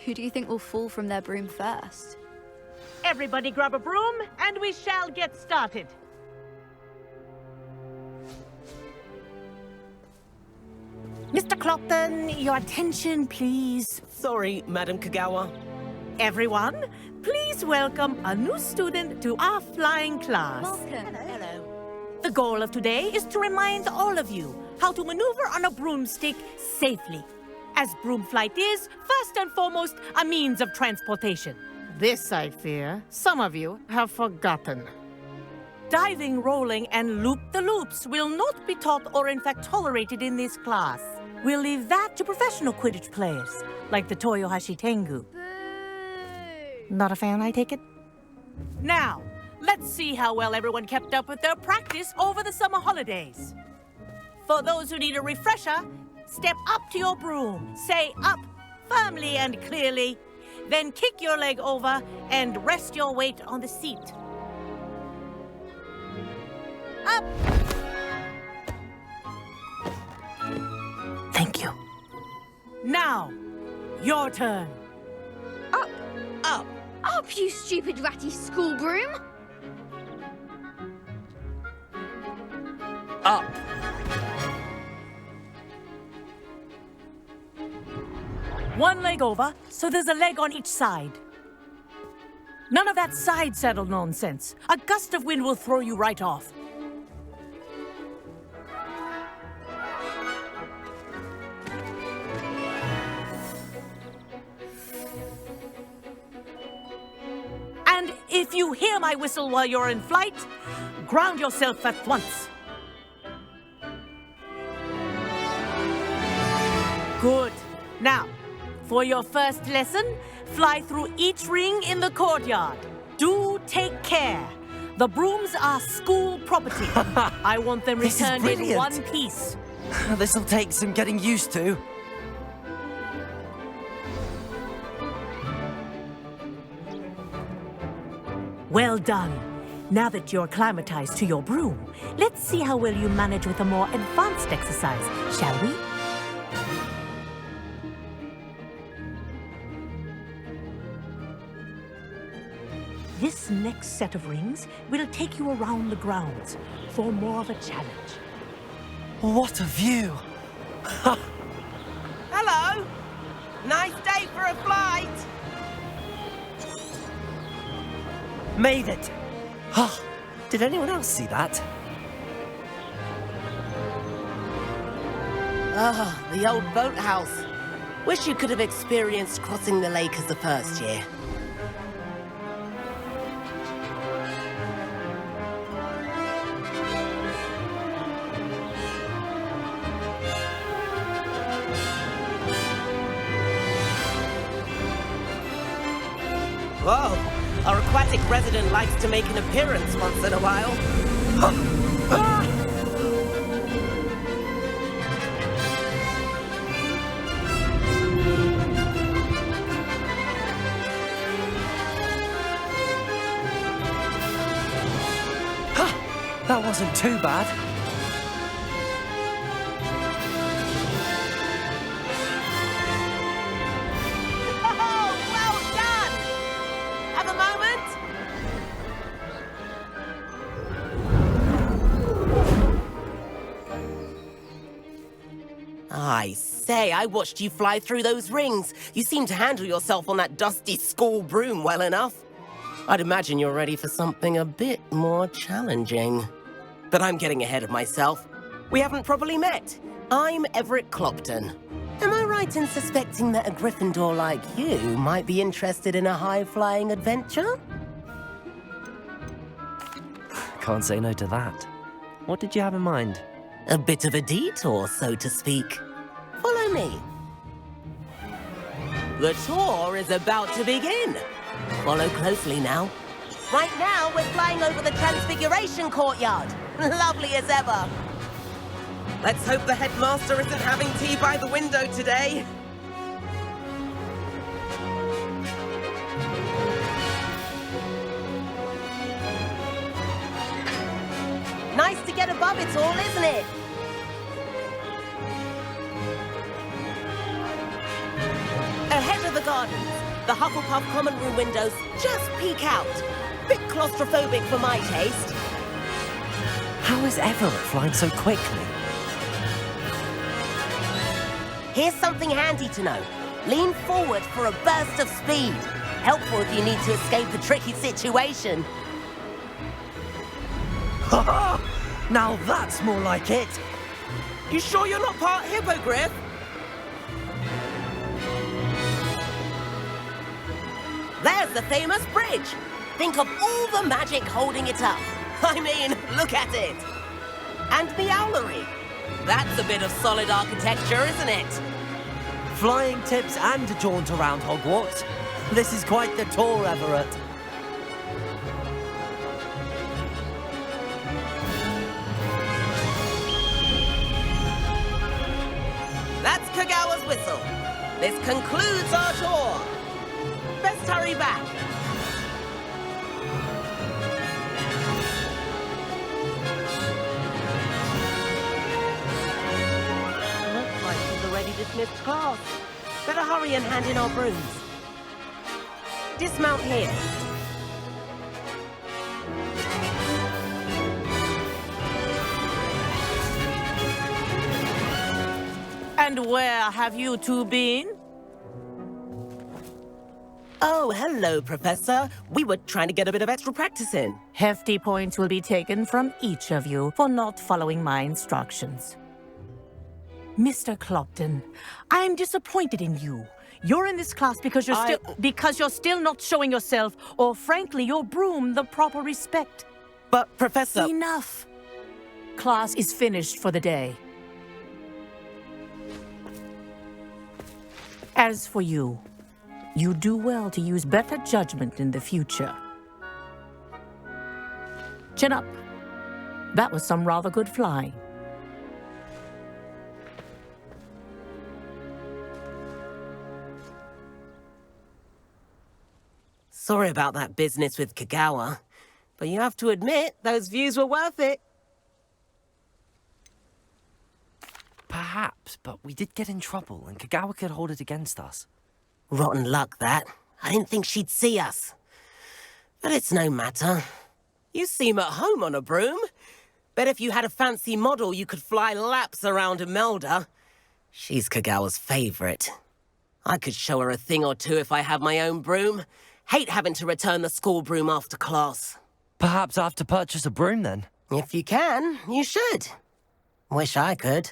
Who do you think will fall from their broom first? Everybody grab a broom, and we shall get started. Mr. Clopton, your attention, please. Sorry, Madam Kagawa. Everyone, please welcome a new student to our flying class. Welcome. Hello. The goal of today is to remind all of you how to maneuver on a broomstick safely, as broom flight is, first and foremost, a means of transportation. This, I fear, some of you have forgotten. Diving, rolling, and loop-the-loops will not be taught or in fact tolerated in this class. We'll leave that to professional Quidditch players, like the Toyohashi Tengu. Boo! Not a fan, I take it? Now, let's see how well everyone kept up with their practice over the summer holidays. For those who need a refresher, step up to your broom, say up firmly and clearly, then kick your leg over and rest your weight on the seat. Up! Thank you. Now, your turn. Up! Up. Up, you stupid ratty school broom! Up. One leg over, so there's a leg on each side. None of that side saddle nonsense. A gust of wind will throw you right off. And if you hear my whistle while you're in flight, ground yourself at once. Good. Now, for your first lesson, fly through each ring in the courtyard. Do take care. The brooms are school property. I want them This is returned in brilliant. one piece. This'll take some getting used to. Well done. Now that you're acclimatized to your broom, let's see how well you manage with a more advanced exercise, shall we? This next set of rings will take you around the grounds for more of a challenge. What a view! Hello! Nice day for a flight! Made it! Ah, did anyone else see that? Ah, the old boathouse. Wish you could have experienced crossing the lake as the first year. Whoa! Our aquatic resident likes to make an appearance once in a while. That wasn't too bad. Oh, well done! Have a moment? I say, I watched you fly through those rings. You seem to handle yourself on that dusty school broom well enough. I'd imagine you're ready for something a bit more challenging. But I'm getting ahead of myself. We haven't properly met. I'm Everett Clopton. Am I right in suspecting that a Gryffindor like you might be interested in a high-flying adventure? Can't say no to that. What did you have in mind? A bit of a detour, so to speak. Follow me. The tour is about to begin. Follow closely now. Right now, we're flying over the Transfiguration Courtyard. Lovely as ever. Let's hope the headmaster isn't having tea by the window today. Nice to get above it all, isn't it? Ahead of the gardens, The Hufflepuff common room windows just peek out. Bit claustrophobic for my taste. How is Everett flying so quickly? Here's something handy to know. Lean forward for a burst of speed. Helpful if you need to escape a tricky situation. Ha! Now that's more like it. You sure you're not part hippogriff? There's the famous bridge. Think of all the magic holding it up. I mean, look at it. And the owlery. That's a bit of solid architecture, isn't it? Flying tips and a jaunt around Hogwarts. This is quite the tour, Everett. That's Kagawa's whistle. This concludes our tour. Best hurry back. Looks like she's already dismissed class. Better hurry and hand in our brooms. Dismount here. And where have you two been? Oh, hello, Professor. We were trying to get a bit of extra practice in. Hefty points will be taken from each of you for not following my instructions. Mr. Clopton, I'm disappointed in you. You're in this class because you're still not showing yourself, or frankly, your broom, the proper respect. But, Professor... Enough. Class is finished for the day. As for you, you do well to use better judgment in the future. Chin up. That was some rather good flying. Sorry about that business with Kagawa, but you have to admit those views were worth it. Perhaps, but we did get in trouble, and Kagawa could hold it against us. Rotten luck, that. I didn't think she'd see us. But it's no matter. You seem at home on a broom. Bet if you had a fancy model, you could fly laps around Imelda. She's Kagawa's favorite. I could show her a thing or two if I had my own broom. Hate having to return the school broom after class. Perhaps I have to purchase a broom, then? If you can, you should. Wish I could.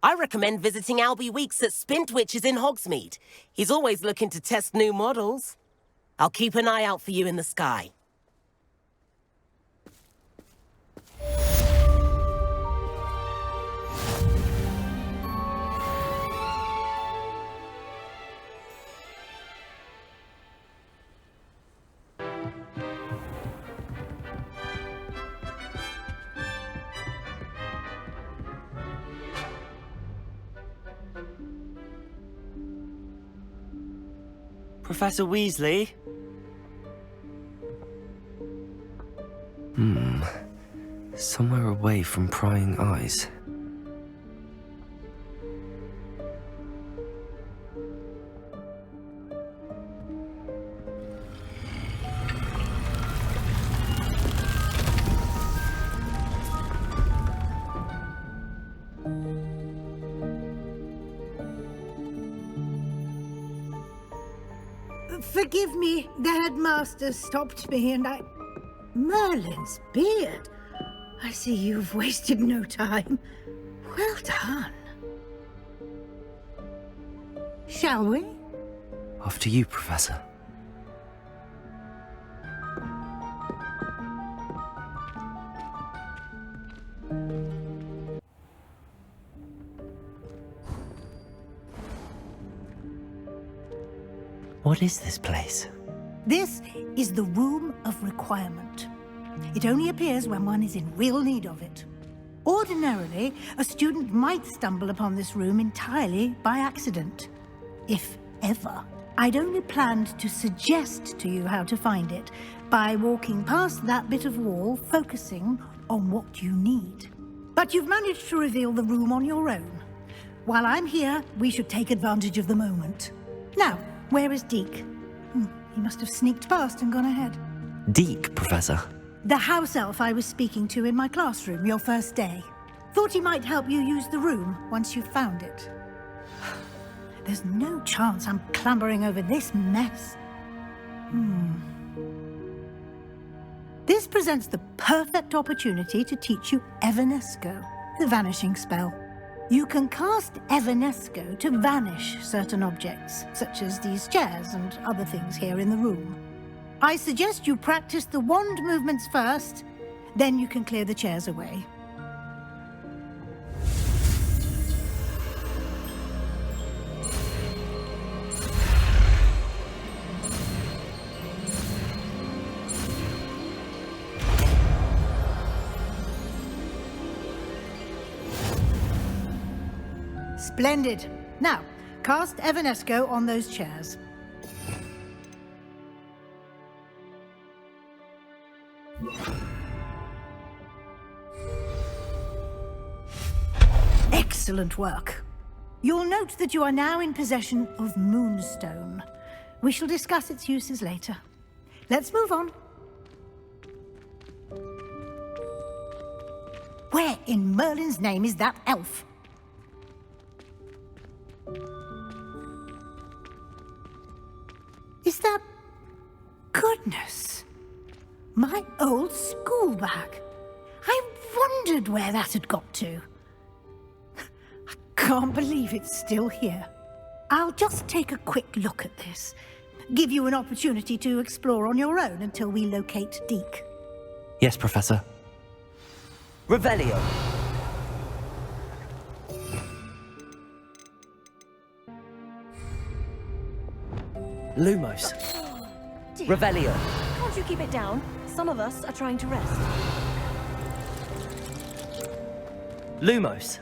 I recommend visiting Albie Weeks at Spintwitches in Hogsmeade. He's always looking to test new models. I'll keep an eye out for you in the sky. Professor Weasley? Somewhere away from prying eyes. Forgive me, the headmaster stopped me and I... Merlin's beard. I see you've wasted no time. Well done. Shall we? After you, Professor. What is this place? This is the Room of Requirement. It only appears when one is in real need of it. Ordinarily, a student might stumble upon this room entirely by accident. If ever. I'd only planned to suggest to you how to find it by walking past that bit of wall, focusing on what you need. But you've managed to reveal the room on your own. While I'm here, we should take advantage of the moment. Now, where is Deke? He must have sneaked past and gone ahead. Deke, Professor. The house elf I was speaking to in my classroom your first day. Thought he might help you use the room once you found it. There's no chance I'm clambering over this mess. This presents the perfect opportunity to teach you Evanesco, the vanishing spell. You can cast Evanesco to vanish certain objects, such as these chairs and other things here in the room. I suggest you practice the wand movements first, then you can clear the chairs away. Splendid. Now, cast Evanesco on those chairs. Excellent work. You'll note that you are now in possession of Moonstone. We shall discuss its uses later. Let's move on. Where in Merlin's name is that elf? Is that... Goodness! My old school bag. I wondered where that had got to. I can't believe it's still here. I'll just take a quick look at this. Give you an opportunity to explore on your own until we locate Deke. Yes, Professor. Revelio. Lumos. Revelio. Can't you keep it down? Some of us are trying to rest. Lumos.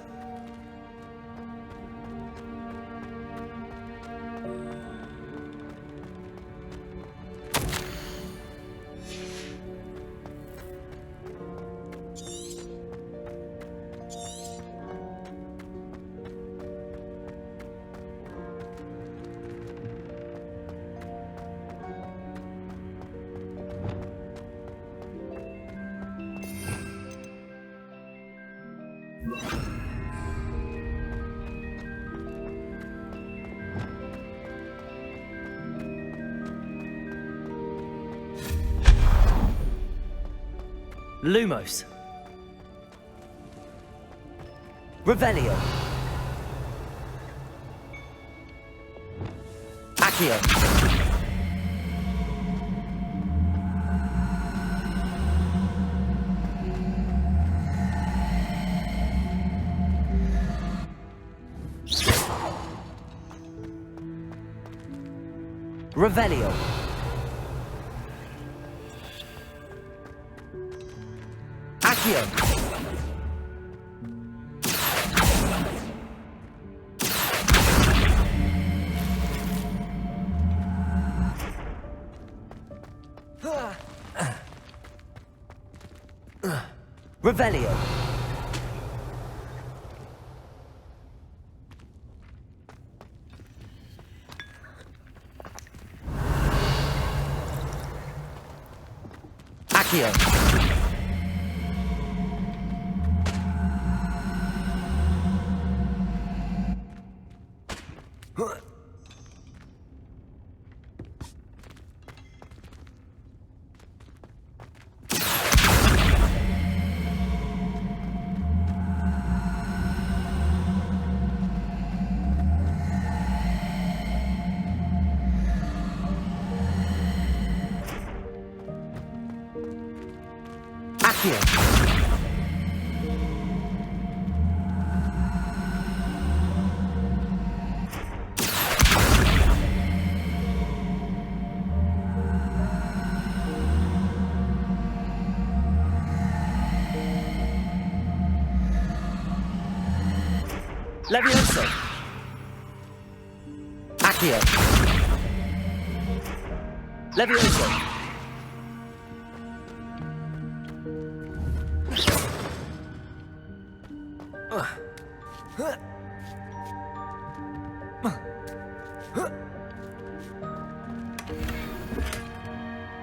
Lumos. Revelio. Accio. Revelio. Accio. Revelio. Accio. Levioso. Accio. Levioso.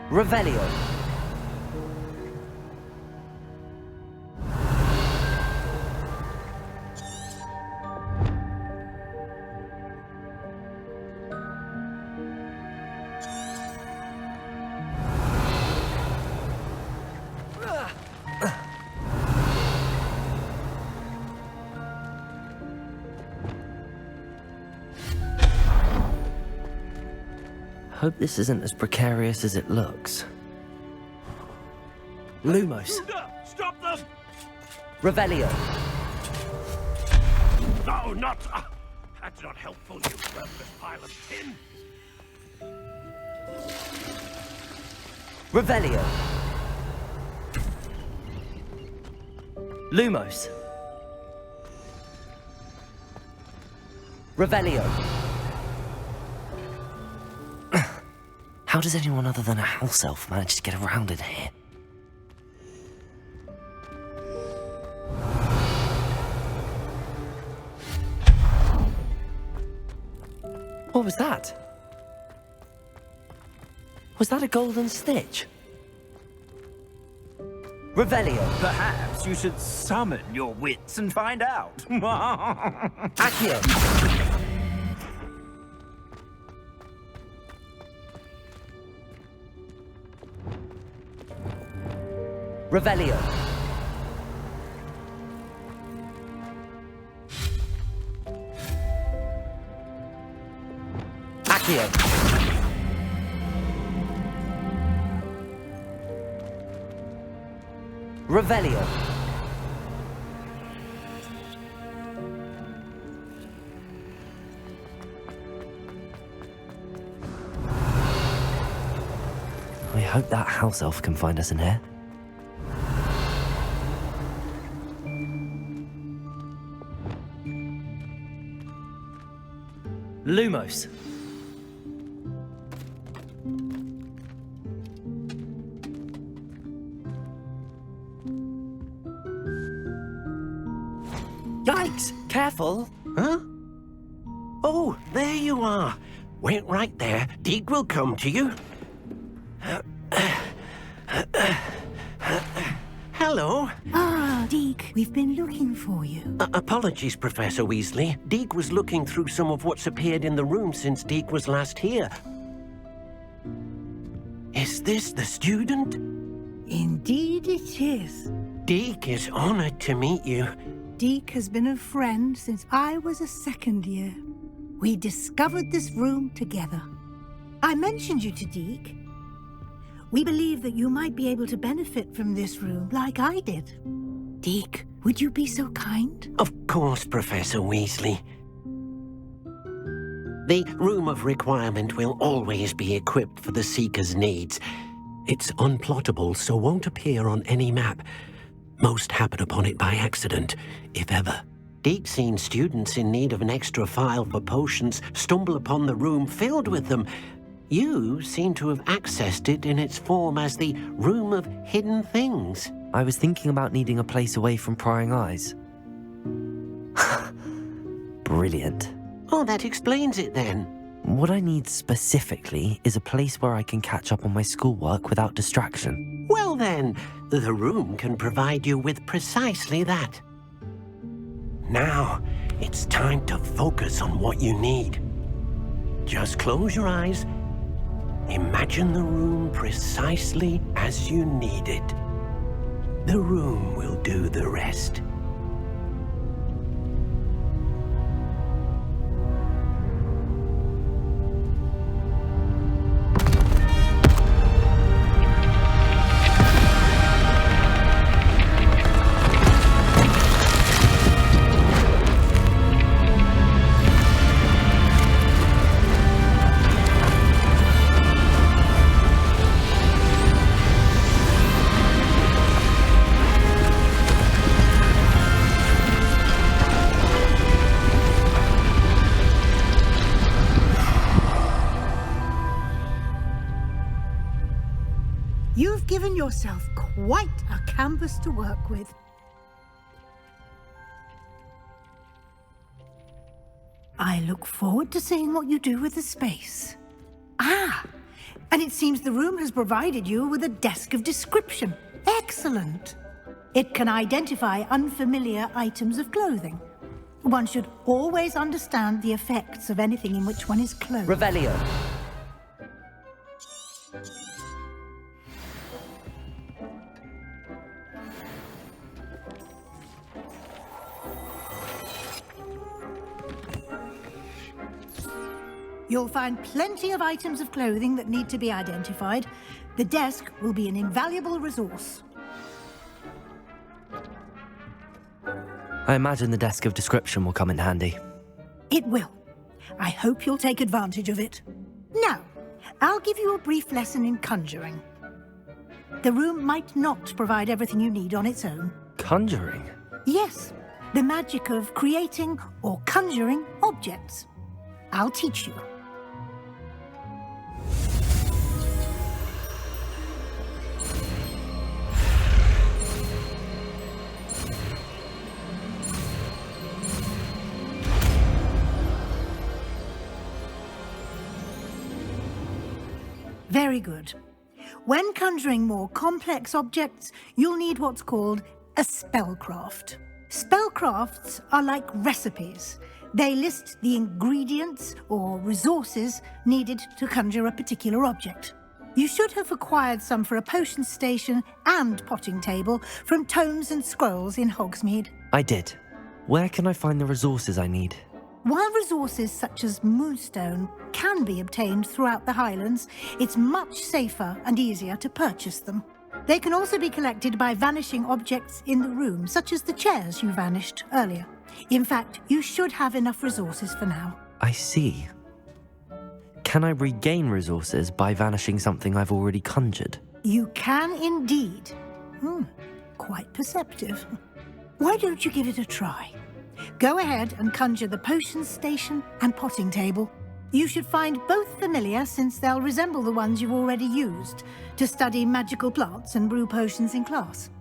Revelio. Hope this isn't as precarious as it looks. Lumos. Stop them! Revelio. No, not... that's not helpful, you worthless pile of tin. Revelio. Lumos. Revelio. How does anyone other than a house elf manage to get around in here? What was that? Was that a golden stitch? Revelio. Perhaps you should summon your wits and find out. Accio. Revelio. Accio. Revelio. I hope that house elf can find us in here. Lumos. Yikes! Careful! Huh? Oh, there you are. Wait right there. Deke will come to you. Hello. Ah, Deke, we've been looking for you. Apologies, Professor Weasley. Deke was looking through some of what's appeared in the room since Deke was last here. Is this the student? Indeed it is. Deke is honored to meet you. Deke has been a friend since I was a second year. We discovered this room together. I mentioned you to Deke. We believe that you might be able to benefit from this room like I did. Deke, would you be so kind? Of course, Professor Weasley. The Room of Requirement will always be equipped for the Seeker's needs. It's unplottable, so won't appear on any map. Most happen upon it by accident, if ever. Deke's seen students in need of an extra file for potions stumble upon the room filled with them. You seem to have accessed it in its form as the Room of Hidden Things. I was thinking about needing a place away from prying eyes. Brilliant. Oh, that explains it then. What I need specifically is a place where I can catch up on my schoolwork without distraction. Well then, the room can provide you with precisely that. Now, it's time to focus on what you need. Just close your eyes. Imagine the room precisely as you need it. The room will do the rest. You've given yourself quite a canvas to work with. I look forward to seeing what you do with the space. Ah, And it seems the room has provided you with a desk of description. Excellent. It can identify unfamiliar items of clothing. One should always understand the effects of anything in which one is clothed. Revelio. You'll find plenty of items of clothing that need to be identified. The desk will be an invaluable resource. I imagine the desk of description will come in handy. It will. I hope you'll take advantage of it. Now, I'll give you a brief lesson in conjuring. The room might not provide everything you need on its own. Conjuring? Yes, the magic of creating or conjuring objects. I'll teach you. Very good. When conjuring more complex objects, you'll need what's called a spellcraft. Spellcrafts are like recipes. They list the ingredients or resources needed to conjure a particular object. You should have acquired some for a potion station and potting table from tomes and scrolls in Hogsmeade. I did. Where can I find the resources I need? While resources such as moonstone can be obtained throughout the Highlands, it's much safer and easier to purchase them. They can also be collected by vanishing objects in the room, such as the chairs you vanished earlier. In fact, you should have enough resources for now. I see. Can I regain resources by vanishing something I've already conjured? You can indeed. Quite perceptive. Why don't you give it a try? Go ahead and conjure the potion station and potting table. You should find both familiar, since they'll resemble the ones you've already used to study magical plants and brew potions in class.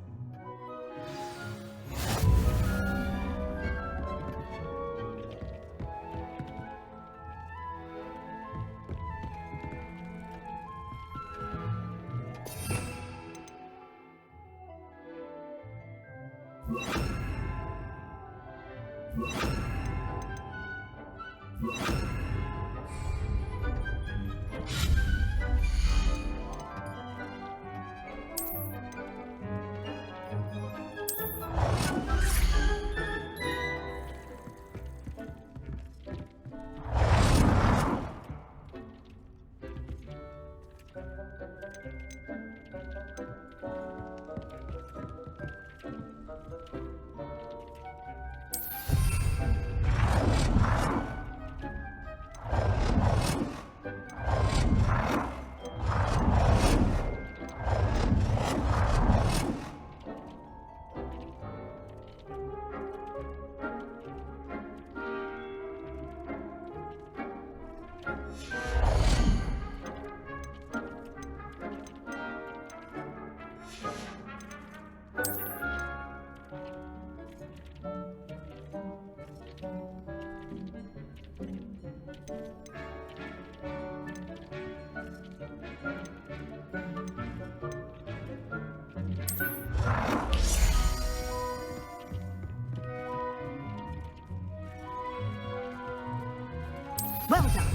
Well done.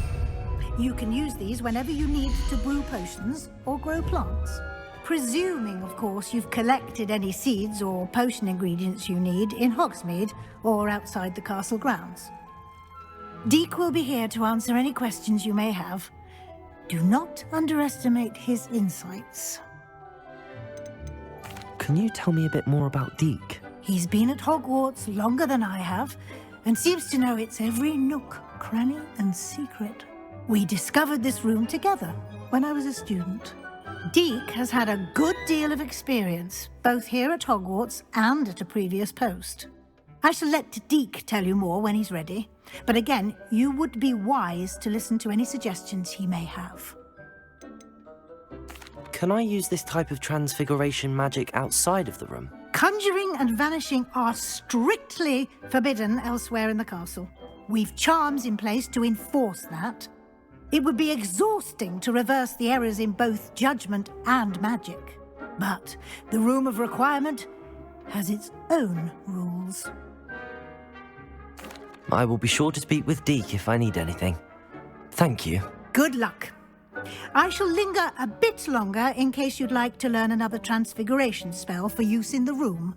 You can use these whenever you need to brew potions or grow plants. Presuming, of course, you've collected any seeds or potion ingredients you need in Hogsmeade or outside the castle grounds. Deek will be here to answer any questions you may have. Do not underestimate his insights. Can you tell me a bit more about Deek? He's been at Hogwarts longer than I have, and seems to know its every nook, cranny, and secret. We discovered this room together when I was a student. Deek has had a good deal of experience, both here at Hogwarts and at a previous post. I shall let Deek tell you more when he's ready, but again, you would be wise to listen to any suggestions he may have. Can I use this type of transfiguration magic outside of the room? Conjuring and vanishing are strictly forbidden elsewhere in the castle. We've charms in place to enforce that. It would be exhausting to reverse the errors in both judgment and magic. But the Room of Requirement has its own rules. I will be sure to speak with Deke if I need anything. Thank you. Good luck. I shall linger a bit longer in case you'd like to learn another transfiguration spell for use in the room.